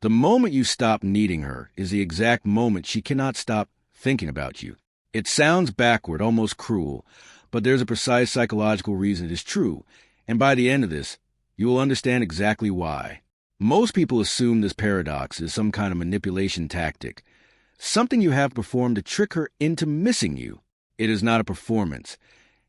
The moment you stop needing her is the exact moment she cannot stop thinking about you. It sounds backward, almost cruel, but there's a precise psychological reason it is true, and by the end of this, you will understand exactly why. Most people assume this paradox is some kind of manipulation tactic, something you have performed to trick her into missing you. It is not a performance,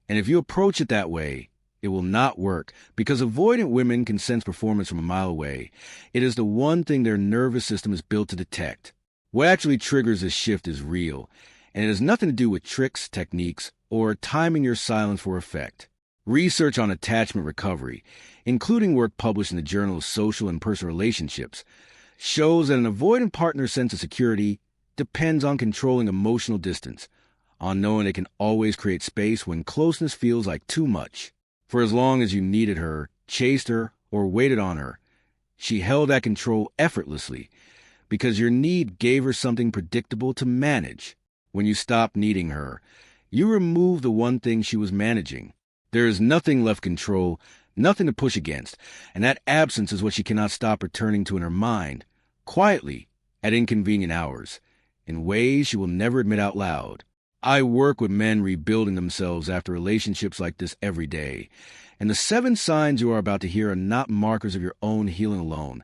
and if you approach it that way, it will not work, because avoidant women can sense performance from a mile away. It is the one thing their nervous system is built to detect. What actually triggers this shift is real, and it has nothing to do with tricks, techniques, or timing your silence for effect. Research on attachment recovery, including work published in the Journal of Social and Personal Relationships, shows that an avoidant partner's sense of security depends on controlling emotional distance, on knowing they can always create space when closeness feels like too much. For as long as you needed her, chased her, or waited on her, she held that control effortlessly because your need gave her something predictable to manage. When you stopped needing her, you removed the one thing she was managing. There is nothing left control, nothing to push against, and that absence is what she cannot stop returning to in her mind, quietly, at inconvenient hours, in ways she will never admit out loud. I work with men rebuilding themselves after relationships like this every day, and the 7 signs you are about to hear are not markers of your own healing alone.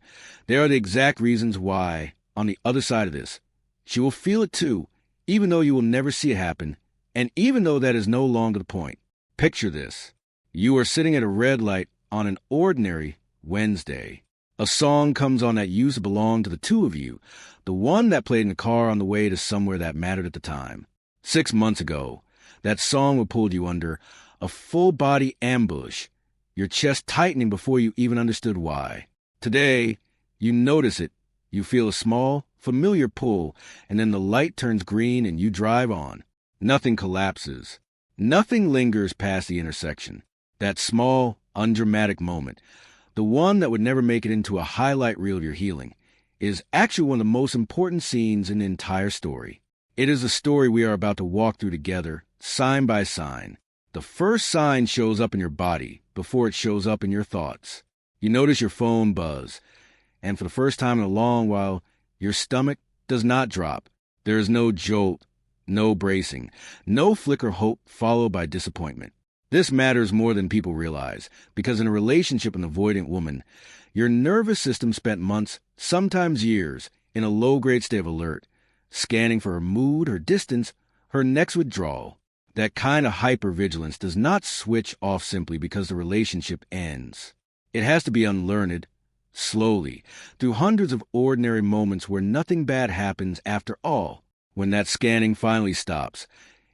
They are the exact reasons why, on the other side of this, she will feel it too, even though you will never see it happen, and even though that is no longer the point. Picture this. You are sitting at a red light on an ordinary Wednesday. A song comes on that used to belong to the two of you, the one that played in the car on the way to somewhere that mattered at the time. 6 months ago, that song would pull you under a full-body ambush, your chest tightening before you even understood why. Today, you notice it. You feel a small, familiar pull, and then the light turns green and you drive on. Nothing collapses. Nothing lingers past the intersection. That small, undramatic moment, the one that would never make it into a highlight reel of your healing, is actually one of the most important scenes in the entire story. It is a story we are about to walk through together, sign by sign. The first sign shows up in your body before it shows up in your thoughts. You notice your phone buzz, and for the first time in a long while, your stomach does not drop. There is no jolt, no bracing, no flicker of hope followed by disappointment. This matters more than people realize, because in a relationship with an avoidant woman, your nervous system spent months, sometimes years, in a low-grade state of alert, scanning for her mood, her distance, her next withdrawal. That kind of hypervigilance does not switch off simply because the relationship ends. It has to be unlearned, slowly, through hundreds of ordinary moments where nothing bad happens after all. When that scanning finally stops,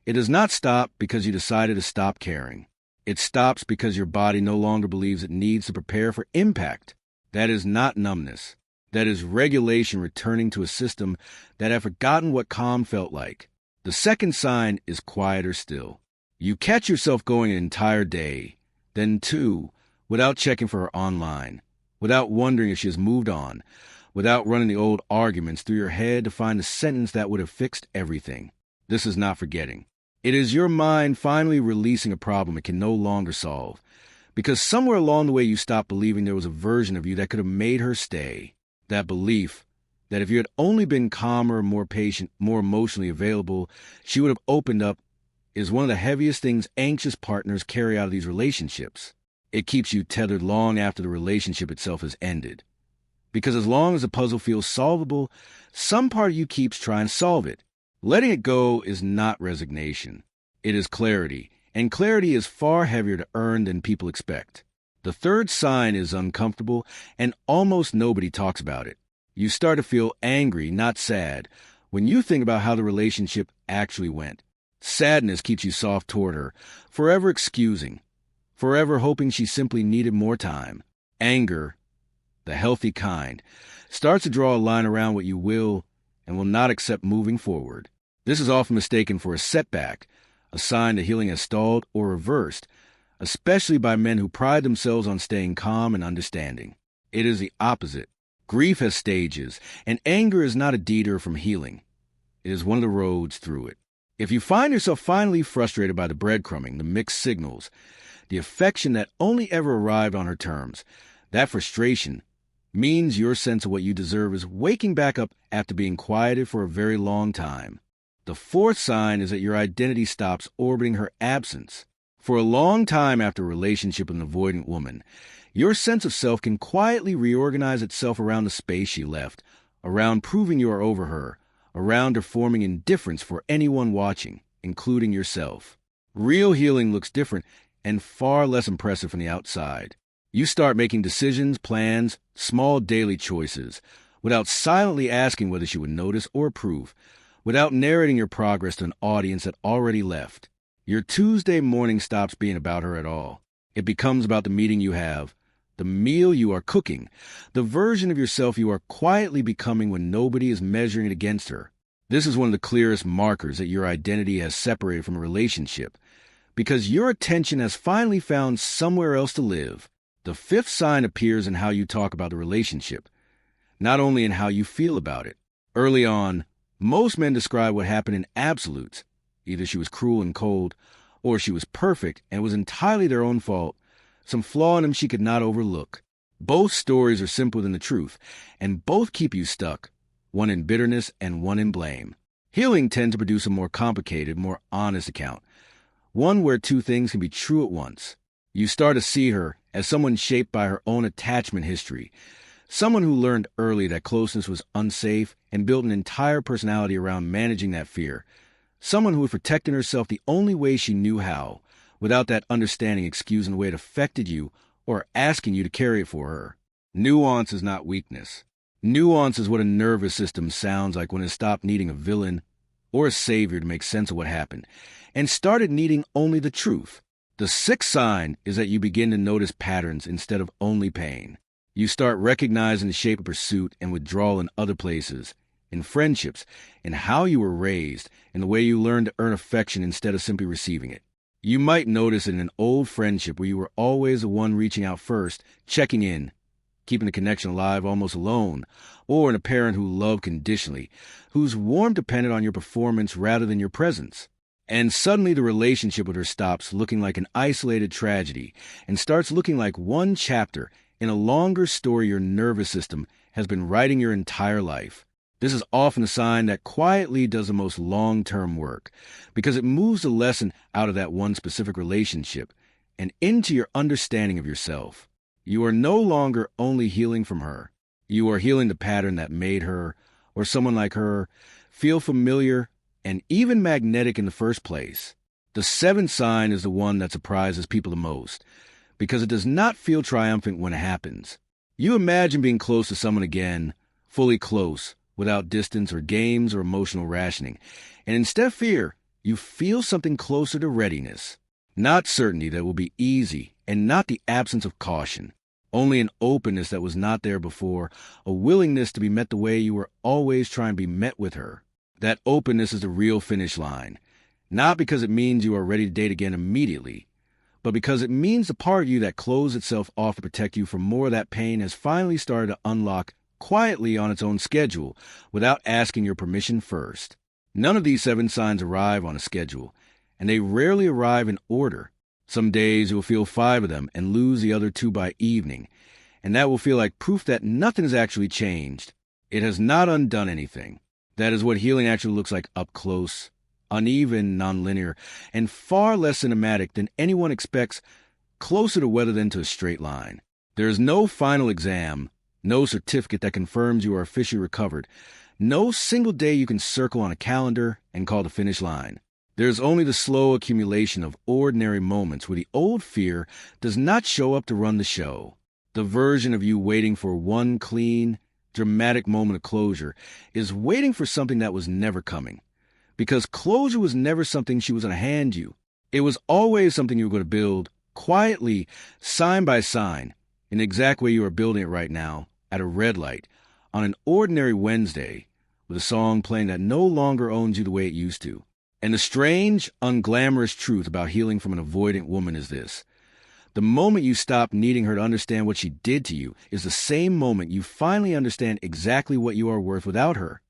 it does not stop because you decided to stop caring. It stops because your body no longer believes it needs to prepare for impact. That is not numbness. That is regulation returning to a system that had forgotten what calm felt like. The second sign is quieter still. You catch yourself going an entire day, then 2, without checking for her online, without wondering if she has moved on, without running the old arguments through your head to find the sentence that would have fixed everything. This is not forgetting. It is your mind finally releasing a problem it can no longer solve, because somewhere along the way you stopped believing there was a version of you that could have made her stay. That belief that if you had only been calmer, more patient, more emotionally available, she would have opened up is one of the heaviest things anxious partners carry out of these relationships. It keeps you tethered long after the relationship itself has ended. Because as long as the puzzle feels solvable, some part of you keeps trying to solve it. Letting it go is not resignation. It is clarity, and clarity is far heavier to earn than people expect. The third sign is uncomfortable, and almost nobody talks about it. You start to feel angry, not sad, when you think about how the relationship actually went. Sadness keeps you soft toward her, forever excusing, forever hoping she simply needed more time. Anger, the healthy kind, starts to draw a line around what you will and will not accept moving forward. This is often mistaken for a setback, a sign that healing has stalled or reversed, especially by men who pride themselves on staying calm and understanding. It is the opposite. Grief has stages, and anger is not a detour from healing. It is one of the roads through it. If you find yourself finally frustrated by the breadcrumbing, the mixed signals, the affection that only ever arrived on her terms, that frustration means your sense of what you deserve is waking back up after being quieted for a very long time. The fourth sign is that your identity stops orbiting her absence. For a long time after a relationship with an avoidant woman, your sense of self can quietly reorganize itself around the space she left, around proving you are over her, around her forming indifference for anyone watching, including yourself. Real healing looks different and far less impressive from the outside. You start making decisions, plans, small daily choices, without silently asking whether she would notice or approve, without narrating your progress to an audience that already left. Your Tuesday morning stops being about her at all. It becomes about the meeting you have, the meal you are cooking, the version of yourself you are quietly becoming when nobody is measuring it against her. This is one of the clearest markers that your identity has separated from a relationship, because your attention has finally found somewhere else to live. The fifth sign appears in how you talk about the relationship, not only in how you feel about it. Early on, most men describe what happened in absolutes. Either she was cruel and cold, or she was perfect and it was entirely their own fault, some flaw in them she could not overlook. Both stories are simpler than the truth, and both keep you stuck, one in bitterness and one in blame. Healing tends to produce a more complicated, more honest account, one where two things can be true at once. You start to see her as someone shaped by her own attachment history, someone who learned early that closeness was unsafe and built an entire personality around managing that fear, someone who had protected herself the only way she knew how, without that understanding excusing the way it affected you or asking you to carry it for her. Nuance is not weakness. Nuance is what a nervous system sounds like when it stopped needing a villain or a savior to make sense of what happened, and started needing only the truth. The sixth sign is that you begin to notice patterns instead of only pain. You start recognizing the shape of pursuit and withdrawal in other places, in friendships, in how you were raised, in the way you learned to earn affection instead of simply receiving it. You might notice it in an old friendship where you were always the one reaching out first, checking in, keeping the connection alive almost alone, or in a parent who loved conditionally, whose warmth depended on your performance rather than your presence. And suddenly the relationship with her stops looking like an isolated tragedy and starts looking like one chapter in a longer story your nervous system has been writing your entire life. This is often a sign that quietly does the most long-term work, because it moves the lesson out of that one specific relationship and into your understanding of yourself. You are no longer only healing from her. You are healing the pattern that made her, or someone like her, feel familiar and even magnetic in the first place. The seventh sign is the one that surprises people the most, because it does not feel triumphant when it happens. You imagine being close to someone again, fully close, without distance or games or emotional rationing, and instead of fear, you feel something closer to readiness. Not certainty that will be easy, and not the absence of caution. Only an openness that was not there before, a willingness to be met the way you were always trying to be met with her. That openness is the real finish line, not because it means you are ready to date again immediately, but because it means the part of you that closed itself off to protect you from more of that pain has finally started to unlock quietly on its own schedule without asking your permission first. None of these seven signs arrive on a schedule, and they rarely arrive in order. Some days you'll feel 5 of them and lose the other 2 by evening, and that will feel like proof that nothing has actually changed. It has not undone anything. That is what healing actually looks like up close, uneven, nonlinear, and far less cinematic than anyone expects, closer to weather than to a straight line. There is no final exam, no certificate that confirms you are officially recovered, no single day you can circle on a calendar and call the finish line. There is only the slow accumulation of ordinary moments where the old fear does not show up to run the show. The version of you waiting for one clean, dramatic moment of closure is waiting for something that was never coming. Because closure was never something she was going to hand you. It was always something you were going to build, quietly, sign by sign, in the exact way you are building it right now, at a red light, on an ordinary Wednesday, with a song playing that no longer owns you the way it used to. And the strange, unglamorous truth about healing from an avoidant woman is this. The moment you stop needing her to understand what she did to you is the same moment you finally understand exactly what you are worth without her.